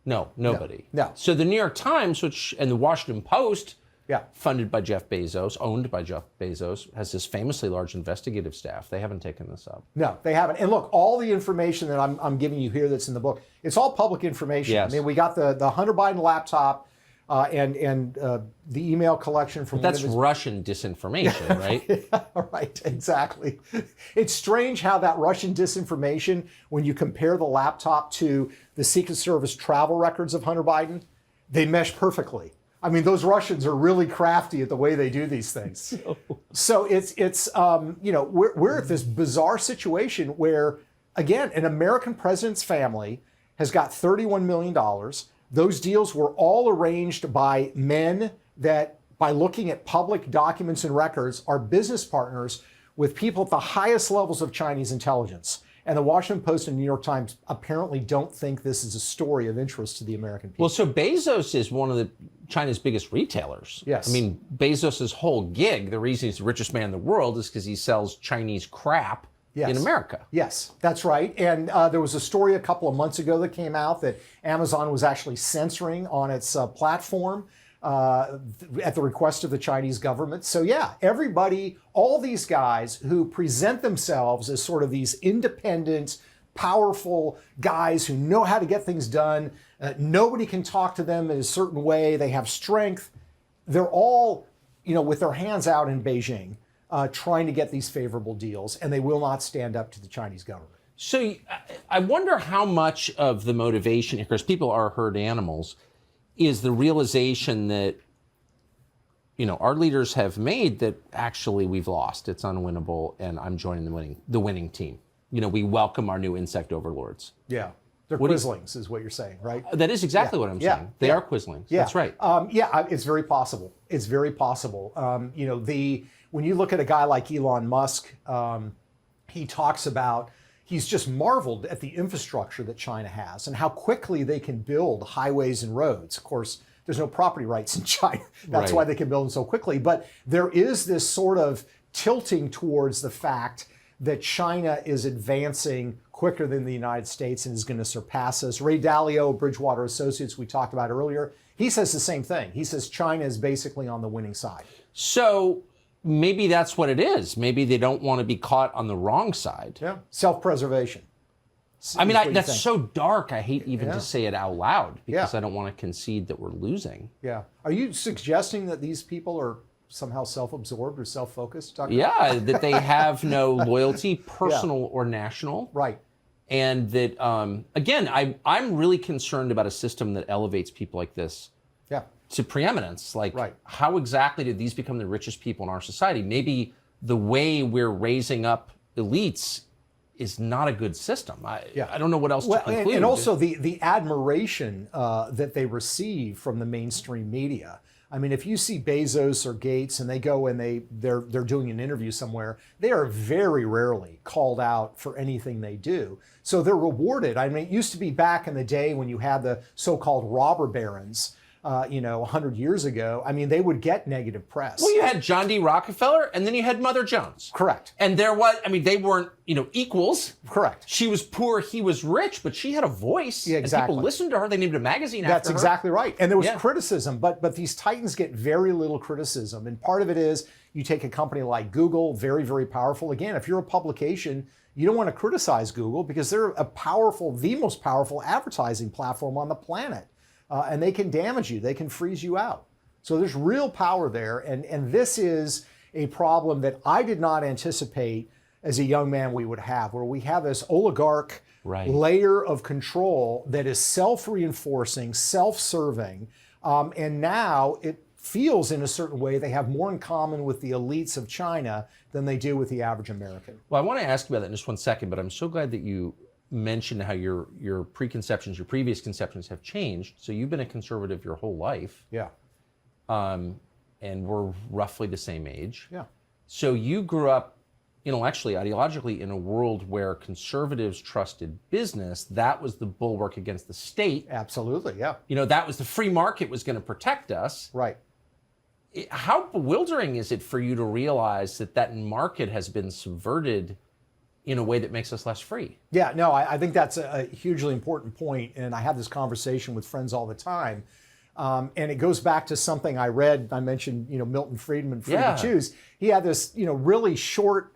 No, nobody. No. So the New York Times, and the Washington Post, Yeah. funded by Jeff Bezos, owned by Jeff Bezos, has this famously large investigative staff. They haven't taken this up. No, they haven't. And look, all the information that I'm giving you here that's in the book, it's all public information. Yes. I mean, we got the Hunter Biden laptop and the email collection from. But that's Russian disinformation, right? Right, exactly. It's strange how that Russian disinformation, when you compare the laptop to the Secret Service travel records of Hunter Biden, they mesh perfectly. I mean, those Russians are really crafty at the way they do these things. So we're at this bizarre situation where, again, an American president's family has got $31 million. Those deals were all arranged by men that, by looking at public documents and records, are business partners with people at the highest levels of Chinese intelligence. And the Washington Post and New York Times apparently don't think this is a story of interest to the American people. Well, so Bezos is one of China's biggest retailers. Yes. I mean, Bezos' whole gig, the reason he's the richest man in the world is because he sells Chinese crap in America. Yes, that's right. And there was a story a couple of months ago that came out that Amazon was actually censoring on its platform at the request of the Chinese government. So yeah, everybody, all these guys who present themselves as sort of these independent, powerful guys who know how to get things done, nobody can talk to them in a certain way, they have strength, they're all, with their hands out in Beijing, trying to get these favorable deals, and they will not stand up to the Chinese government. So I wonder how much of the motivation, because people are herd animals, is the realization that, our leaders have made that actually we've lost, it's unwinnable, and I'm joining the winning team. We welcome our new insect overlords. Yeah. They're quislings, is what you're saying, right? That is exactly what I'm saying. They are quislings. Yeah. That's right. It's very possible. It's very possible. When you look at a guy like Elon Musk, he talks about, he's just marveled at the infrastructure that China has and how quickly they can build highways and roads. Of course, there's no property rights in China. That's why they can build them so quickly. But there is this sort of tilting towards the fact that China is advancing quicker than the United States and is going to surpass us. Ray Dalio, Bridgewater Associates, we talked about earlier, he says the same thing. He says China is basically on the winning side. So maybe that's what it is. Maybe they don't want to be caught on the wrong side. Yeah, self-preservation. I mean, what you that's think. so dark. I hate even Yeah. to say it out loud because Yeah. I don't want to concede that we're losing. Yeah. Are you suggesting that these people are somehow self-absorbed or self-focused, Tucker? Yeah, that they have no loyalty, personal or national. Right. And that, again, I'm really concerned about a system that elevates people like this Yeah. to preeminence. Like, Right. how exactly did these become the richest people in our society? Maybe the way we're raising up elites is not a good system. I don't know what else to conclude. And also the admiration that they receive from the mainstream media. I mean, if you see Bezos or Gates and they go and they're doing an interview somewhere, they are very rarely called out for anything they do. So they're rewarded. I mean, it used to be back in the day when you had the so-called robber barons, 100 years ago. I mean, they would get negative press. Well, you had John D. Rockefeller, and then you had Mother Jones. Correct. And they weren't, equals. Correct. She was poor, he was rich, but she had a voice. Yeah, exactly. And people listened to her. They named a magazine after her. That's exactly right. And there was Yeah. criticism, but these titans get very little criticism. And part of it is you take a company like Google, very, very powerful. Again, if you're a publication, you don't want to criticize Google because they're the most powerful advertising platform on the planet. And they can damage you. They can freeze you out. So there's real power there. And this is a problem that I did not anticipate as a young man we would have, where we have this oligarch layer of control that is self-reinforcing, self-serving. And now it feels in a certain way they have more in common with the elites of China than they do with the average American. Well, I want to ask you about that in just one second, but I'm so glad that you mentioned how your preconceptions, your previous conceptions have changed. So you've been a conservative your whole life. Yeah. And we're roughly the same age. Yeah. So you grew up intellectually, ideologically, in a world where conservatives trusted business. That was the bulwark against the state. Absolutely, yeah. That was the free market was going to protect us. Right. How bewildering is it for you to realize that market has been subverted in a way that makes us less free? Yeah, no, I think that's a hugely important point, and I have this conversation with friends all the time. And it goes back to something I read. I mentioned, Milton Friedman, Free to Choose. He had this, really short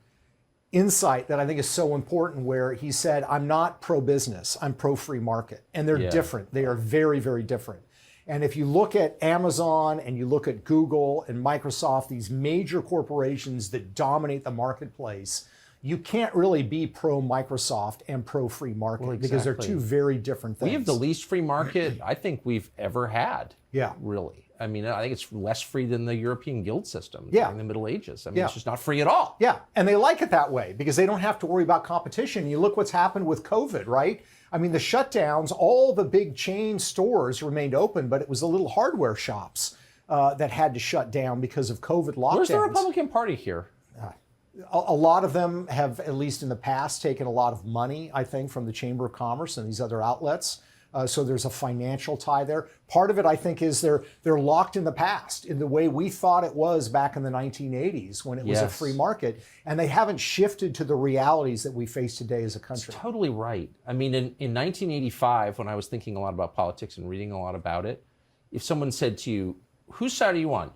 insight that I think is so important, where he said, I'm not pro-business, I'm pro-free market. And they're different. They are very, very different. And if you look at Amazon and you look at Google and Microsoft, these major corporations that dominate the marketplace, you can't really be pro-Microsoft and pro-free market because they're two very different things. We have the least free market I think we've ever had. Yeah. Really. I mean, I think it's less free than the European guild system Yeah. during the Middle Ages. I mean, it's just not free at all. Yeah, and they like it that way because they don't have to worry about competition. You look what's happened with COVID, right? I mean, the shutdowns, all the big chain stores remained open, but it was the little hardware shops that had to shut down because of COVID lockdowns. Where's the Republican Party here? A lot of them have, at least in the past, taken a lot of money, I think, from the Chamber of Commerce and these other outlets. So there's a financial tie there. Part of it, I think, is they're locked in the past, in the way we thought it was back in the 1980s when it was a free market, and they haven't shifted to the realities that we face today as a country. That's totally right. I mean, in 1985, when I was thinking a lot about politics and reading a lot about it, if someone said to you, whose side are you on?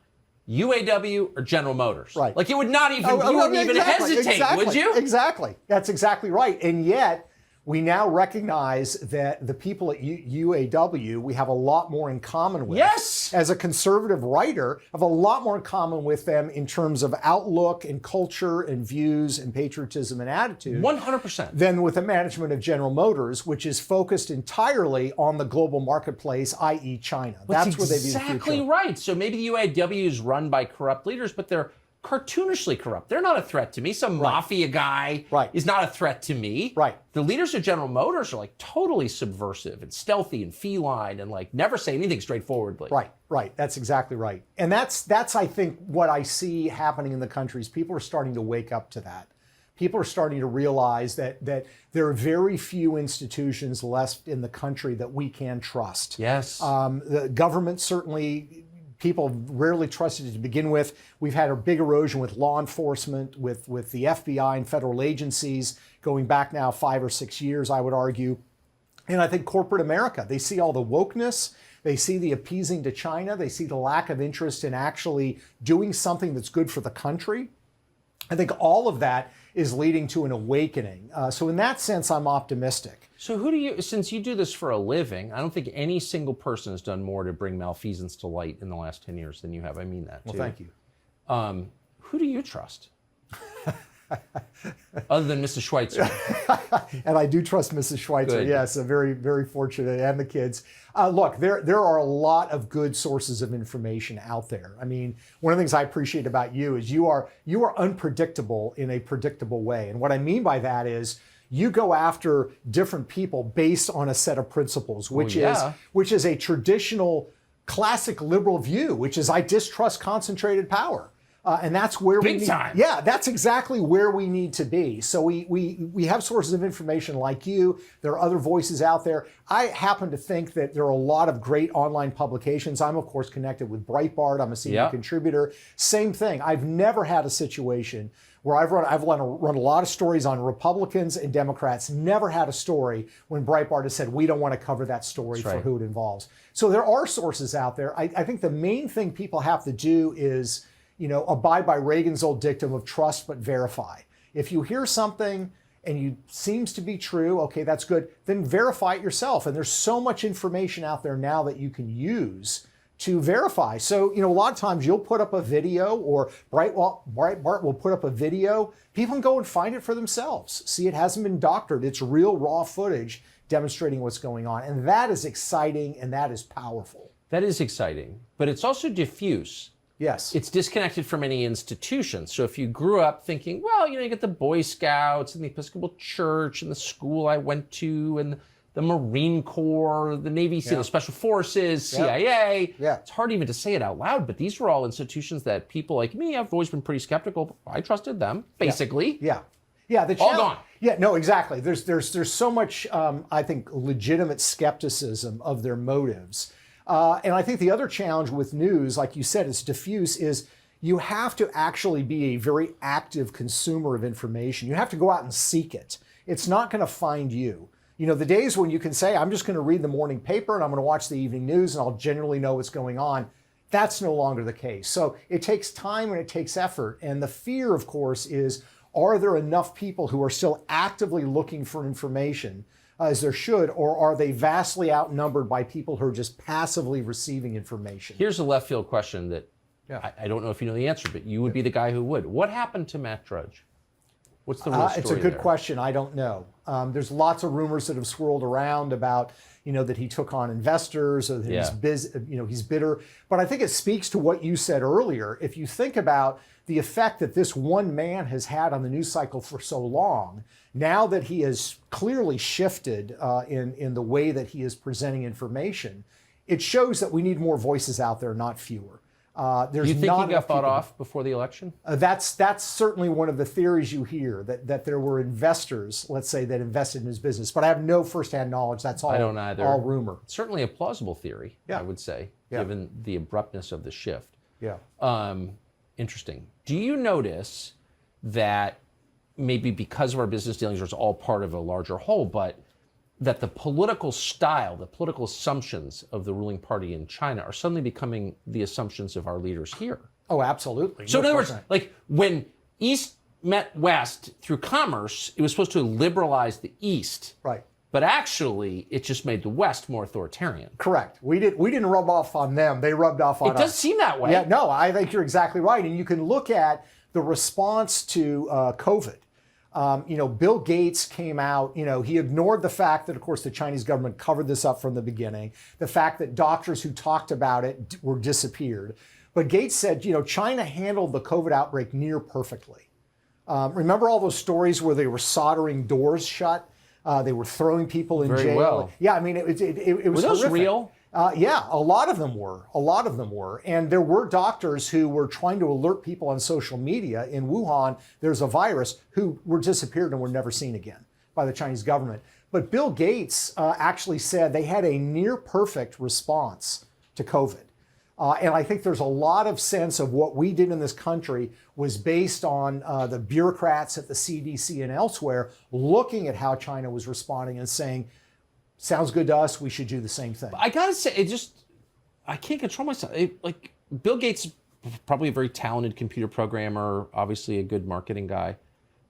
UAW or General Motors? Right. Like, you would not even, you wouldn't even hesitate, would you? Exactly. That's exactly right. And yet, we now recognize that the people at UAW, we have a lot more in common with. Yes! As a conservative writer, I have a lot more in common with them in terms of outlook and culture and views and patriotism and attitude. 100%. Than with the management of General Motors, which is focused entirely on the global marketplace, i.e. China. That's where they view the future. Exactly right. So maybe the UAW is run by corrupt leaders, but they're cartoonishly corrupt. They're not a threat to me. Some mafia guy is not a threat to me. Right. The leaders of General Motors are like totally subversive and stealthy and feline and like never say anything straightforwardly. Right. That's exactly right. And that's I think what I see happening in the country is people are starting to wake up to that. People are starting to realize that there are very few institutions left in the country that we can trust. Yes. The government certainly, people rarely trusted it to begin with. We've had a big erosion with law enforcement, with the FBI and federal agencies going back now 5 or 6 years, I would argue. And I think corporate America, they see all the wokeness, they see the appeasing to China, they see the lack of interest in actually doing something that's good for the country. I think all of that is leading to an awakening. So in that sense, I'm optimistic. So who do you, since you do this for a living, I don't think any single person has done more to bring malfeasance to light in the last 10 years than you have. I mean that, too. Well, thank you. Who do you trust? Other than Mrs. Schweizer. And I do trust Mrs. Schweizer. Good. Yes, very, very fortunate, and the kids. Look, there are a lot of good sources of information out there. I mean, one of the things I appreciate about you is you are unpredictable in a predictable way. And what I mean by that is you go after different people based on a set of principles, which is a traditional classic liberal view, which is I distrust concentrated power. And that's where we need, time. Yeah, that's exactly where we need to be. So we have sources of information like you. There are other voices out there. I happen to think that there are a lot of great online publications. I'm, of course, connected with Breitbart. I'm a senior contributor. Same thing. I've never had a situation where I've run a lot of stories on Republicans and Democrats, never had a story when Breitbart has said, we don't want to cover that story for who it involves. So there are sources out there. I think the main thing people have to do is, abide by Reagan's old dictum of trust but verify. If you hear something and it seems to be true, okay, that's good, then verify it yourself. And there's so much information out there now that you can use to verify. So, a lot of times you'll put up a video, or Breitbart will put up a video. People can go and find it for themselves. See, it hasn't been doctored. It's real raw footage demonstrating what's going on. And that is exciting and that is powerful. That is exciting, but it's also diffuse. Yes. It's disconnected from any institution. So if you grew up thinking, well, you get the Boy Scouts and the Episcopal Church and the school I went to and the Marine Corps, the Navy SEAL, the Special Forces, CIA. Yeah. It's hard even to say it out loud, but these were all institutions that people like me have always been pretty skeptical. I trusted them, basically. Yeah. All gone. Yeah, no, exactly. There's so much, I think, legitimate skepticism of their motives. And I think the other challenge with news, like you said, it's diffuse, is you have to actually be a very active consumer of information. You have to go out and seek it. It's not going to find you. The days when you can say, I'm just going to read the morning paper and I'm going to watch the evening news and I'll generally know what's going on, that's no longer the case. So it takes time and it takes effort. And the fear, of course, is, are there enough people who are still actively looking for information as there should, or are they vastly outnumbered by people who are just passively receiving information? Here's a left field question that I don't know if you know the answer, but you would be the guy who would. What happened to Matt Drudge? What's the real story It's a good there? question. I don't know. There's lots of rumors that have swirled around about, that he took on investors, or that he's bitter. But I think it speaks to what you said earlier. If you think about the effect that this one man has had on the news cycle for so long, now that he has clearly shifted in the way that he is presenting information, it shows that we need more voices out there, not fewer. Do you think he got bought off before the election? That's certainly one of the theories you hear, that there were investors, let's say, that invested in his business. But I have no firsthand knowledge. That's all, I don't either. All rumor. It's certainly a plausible theory, I would say, given the abruptness of the shift. Yeah. Interesting. Do you notice that maybe because of our business dealings, it's all part of a larger whole, but that the political style, the political assumptions of the ruling party in China are suddenly becoming the assumptions of our leaders here? Oh, absolutely. So in other words, like when East met West through commerce, it was supposed to liberalize the East. Right. But actually, it just made the West more authoritarian. Correct. We didn't rub off on them. They rubbed off on us. It does seem that way. Yeah, no, I think you're exactly right. And you can look at the response to COVID. Bill Gates came out, he ignored the fact that, of course, the Chinese government covered this up from the beginning, the fact that doctors who talked about it were disappeared. But Gates said, China handled the COVID outbreak near perfectly. Remember all those stories where they were soldering doors shut? They were throwing people in Very jail. well. Yeah, I mean, it was Were those horrific. real? Yeah, a lot of them were. And there were doctors who were trying to alert people on social media in Wuhan, there's a virus, who were disappeared and were never seen again by the Chinese government. But Bill Gates actually said they had a near perfect response to COVID. And I think there's a lot of sense of what we did in this country was based on the bureaucrats at the CDC and elsewhere looking at how China was responding and saying, sounds good to us, we should do the same thing. I gotta say, I can't control myself. Like Bill Gates probably a very talented computer programmer, obviously a good marketing guy.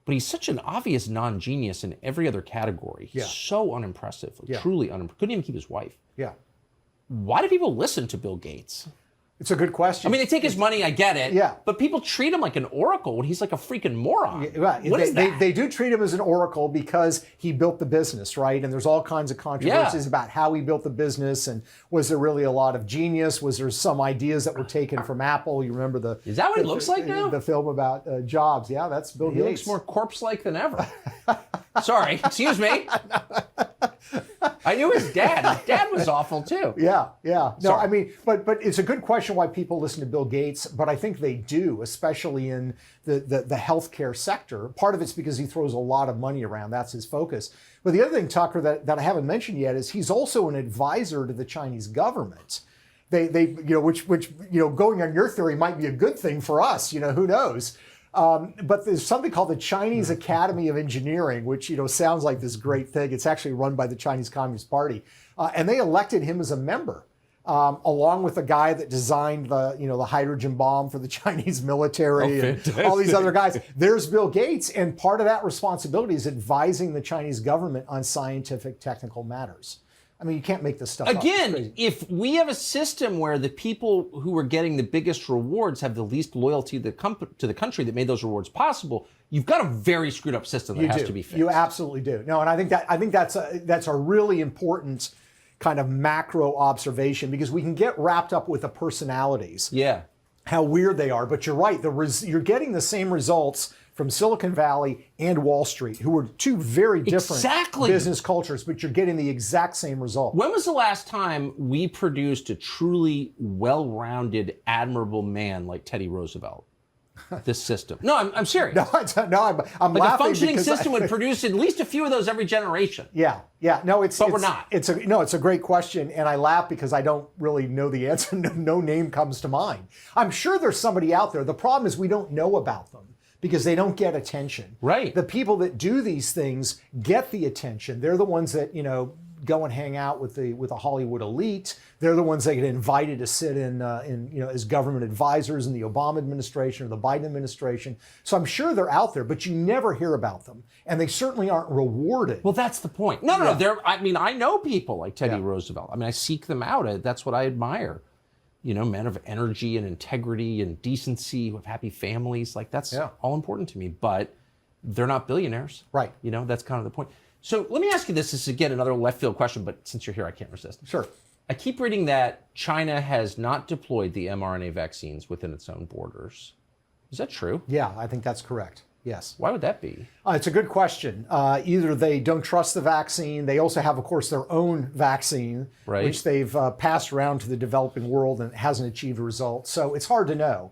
But he's such an obvious non-genius in every other category. He's so unimpressive, truly unimpressive. Couldn't even keep his wife. Yeah. Why do people listen to Bill Gates? It's a good question. I mean, they take his money, I get it. Yeah. But people treat him like an oracle when he's like a freaking moron. Yeah, right. What is that? They do treat him as an oracle because he built the business, right? And there's all kinds of controversies about how he built the business, and was there really a lot of genius? Was there some ideas that were taken from Apple? You remember the... Is that what he looks like now? The film about Jobs. Yeah, that's Bill Gates. He looks more corpse-like than ever. Sorry, excuse me. I knew his dad. His dad was awful too. Yeah. No, Sorry. I mean, but it's a good question why people listen to Bill Gates, but I think they do, especially in the healthcare sector. Part of it's because he throws a lot of money around. That's his focus. But the other thing, Tucker, that I haven't mentioned yet is he's also an advisor to the Chinese government. They which going on your theory might be a good thing for us. Who knows? But there's something called the Chinese Academy of Engineering, which sounds like this great thing. It's actually run by the Chinese Communist Party, and they elected him as a member, along with the guy that designed the hydrogen bomb for the Chinese military and all these other guys. There's Bill Gates, and part of that responsibility is advising the Chinese government on scientific, technical matters. I mean, you can't make this stuff up. Again, if we have a system where the people who are getting the biggest rewards have the least loyalty to the country that made those rewards possible, you've got a very screwed up system that has to be fixed. You absolutely do. No, and I think that's a really important kind of macro observation, because we can get wrapped up with the personalities. Yeah. How weird they are. But you're right. You're getting the same results from Silicon Valley and Wall Street, who were two very different business cultures, but you're getting the exact same result. When was the last time we produced a truly well-rounded, admirable man like Teddy Roosevelt? This system. No, I'm serious. I'm like laughing. A functioning system would produce at least a few of those every generation. Yeah. No, we're not. It's a great question, and I laugh because I don't really know the answer. No name comes to mind. I'm sure there's somebody out there. The problem is we don't know about them, because they don't get attention. Right. The people that do these things get the attention. They're the ones that, go and hang out with the Hollywood elite. They're the ones that get invited to sit in as government advisors in the Obama administration or the Biden administration. So I'm sure they're out there, but you never hear about them, and they certainly aren't rewarded. Well, that's the point. No. I know people like Teddy Roosevelt. I mean, I seek them out. That's what I admire. Men of energy and integrity and decency who have happy families. Like, that's all important to me. But they're not billionaires. Right. That's kind of the point. So let me ask you this. This is, again, another left field question, but since you're here, I can't resist. Sure. I keep reading that China has not deployed the mRNA vaccines within its own borders. Is that true? Yeah, I think that's correct. Yes. Why would that be? It's a good question. Either they don't trust the vaccine. They also have, of course, their own vaccine, which they've passed around to the developing world, and it hasn't achieved a result. So it's hard to know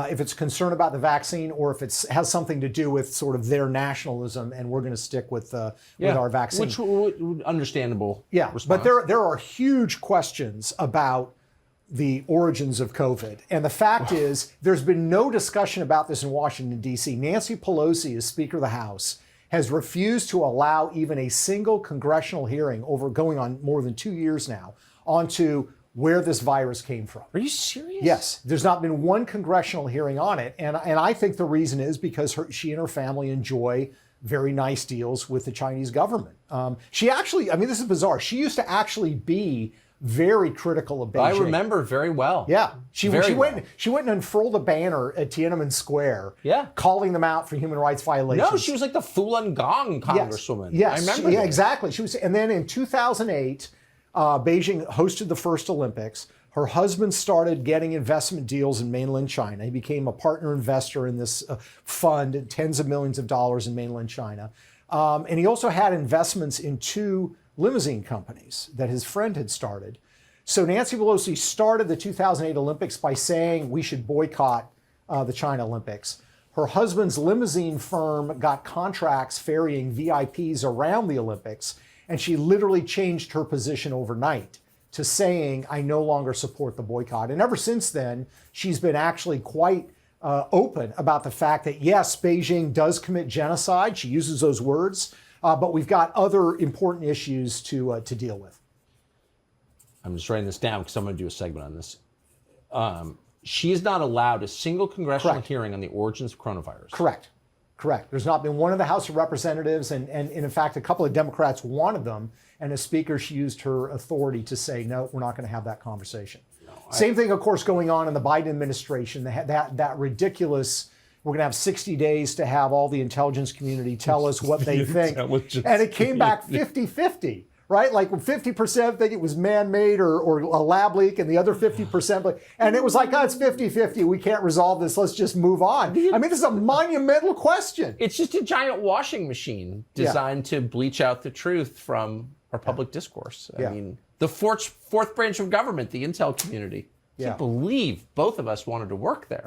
if it's concern about the vaccine or if it has something to do with sort of their nationalism, and we're going to stick with our vaccine. Which would understandable response. But there are huge questions about the origins of COVID. And the fact is, there's been no discussion about this in Washington, D.C. Nancy Pelosi, as Speaker of the House, has refused to allow even a single congressional hearing going on more than 2 years now onto where this virus came from. Are you serious? Yes. There's not been one congressional hearing on it. And I think the reason is because she and her family enjoy very nice deals with the Chinese government. She actually, this is bizarre. She used to actually be very critical of Beijing. I remember very well. Yeah. She went and unfurled a banner at Tiananmen Square, calling them out for human rights violations. No, she was like the Falun Gong congresswoman. Yes. I remember that. Exactly. She was, and then in 2008, Beijing hosted the first Olympics. Her husband started getting investment deals in mainland China. He became a partner investor in this fund, tens of millions of dollars in mainland China. And he also had investments in 2 limousine companies that his friend had started. So Nancy Pelosi started the 2008 Olympics by saying we should boycott the China Olympics. Her husband's limousine firm got contracts ferrying VIPs around the Olympics, and she literally changed her position overnight to saying, I no longer support the boycott. And ever since then, she's been actually quite open about the fact that, yes, Beijing does commit genocide. She uses those words. But we've got other important issues to deal with. I'm just writing this down because I'm going to do a segment on this. she is not allowed a single congressional hearing on the origins of coronavirus. Correct. There's not been one in the House of Representatives, and in fact, a couple of Democrats wanted them, and as Speaker, she used her authority to say, no, we're not going to have that conversation. Same thing, of course, going on in the Biden administration. They had that ridiculous, we're going to have 60 days to have all the intelligence community tell us what they think. And it came back 50-50. Right? Like 50% think it was man-made or a lab leak, and the other 50%, and it was like, oh, it's 50-50. We can't resolve this. Let's just move on. I mean, this is a monumental question. It's just a giant washing machine designed to bleach out the truth from our public discourse. I mean, the fourth branch of government, the intel community. I can't believe both of us wanted to work there.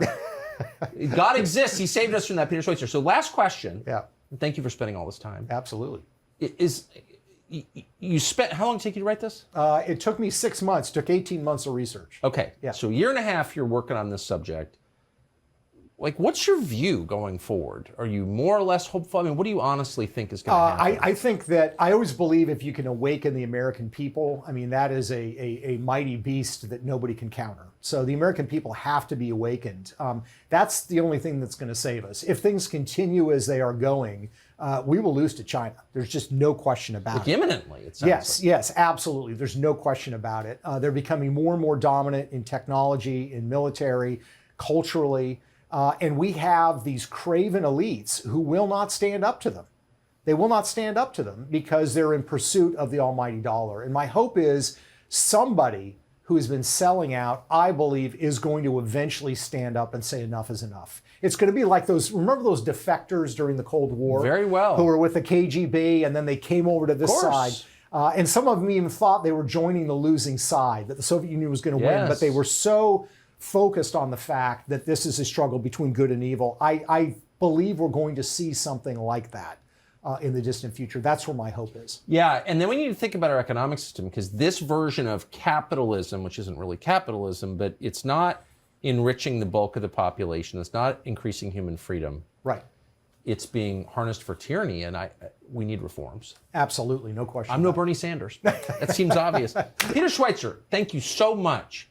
God exists. He saved us from that, Peter Schweizer. So last question. Yeah. Thank you for spending all this time. Absolutely. You spent, how long did it take you to write this? It took me 6 months. It took 18 months of research. Okay. Yeah. So a year and a half you're working on this subject. Like, what's your view going forward? Are you more or less hopeful? I mean, what do you honestly think is going to happen? I think that I always believe if you can awaken the American people, I mean, that is a mighty beast that nobody can counter. So the American people have to be awakened. That's the only thing that's going to save us. If things continue as they are going, we will lose to China. There's just no question about it. Imminently, it sounds like. Yes, absolutely. There's no question about it. They're becoming more and more dominant in technology, in military, culturally. And we have these craven elites who will not stand up to them. They will not stand up to them because they're in pursuit of the almighty dollar. And my hope is somebody who has been selling out, I believe, is going to eventually stand up and say enough is enough. It's going to be like those, remember those defectors during the Cold War? Very well. Who were with the KGB and then they came over to this side. And some of them even thought they were joining the losing side, that the Soviet Union was going to win, but they were so focused on the fact that this is a struggle between good and evil. I believe we're going to see something like that in the distant future. That's where my hope is. Yeah, and then we need to think about our economic system, because this version of capitalism, which isn't really capitalism, but it's not enriching the bulk of the population, it's not increasing human freedom. Right. It's being harnessed for tyranny, and we need reforms. Absolutely, no question. I'm no Bernie Sanders. That seems obvious. Peter Schweizer, thank you so much.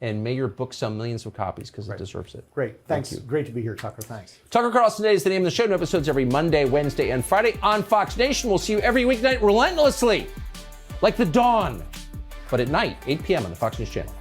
And may your book sell millions of copies, because it deserves it. Great. Thanks. Thank you. Great to be here, Tucker. Thanks. Tucker Carlson Today is the name of the show. New episodes every Monday, Wednesday, and Friday on Fox Nation. We'll see you every weeknight relentlessly, like the dawn, but at night, 8 p.m. on the Fox News channel.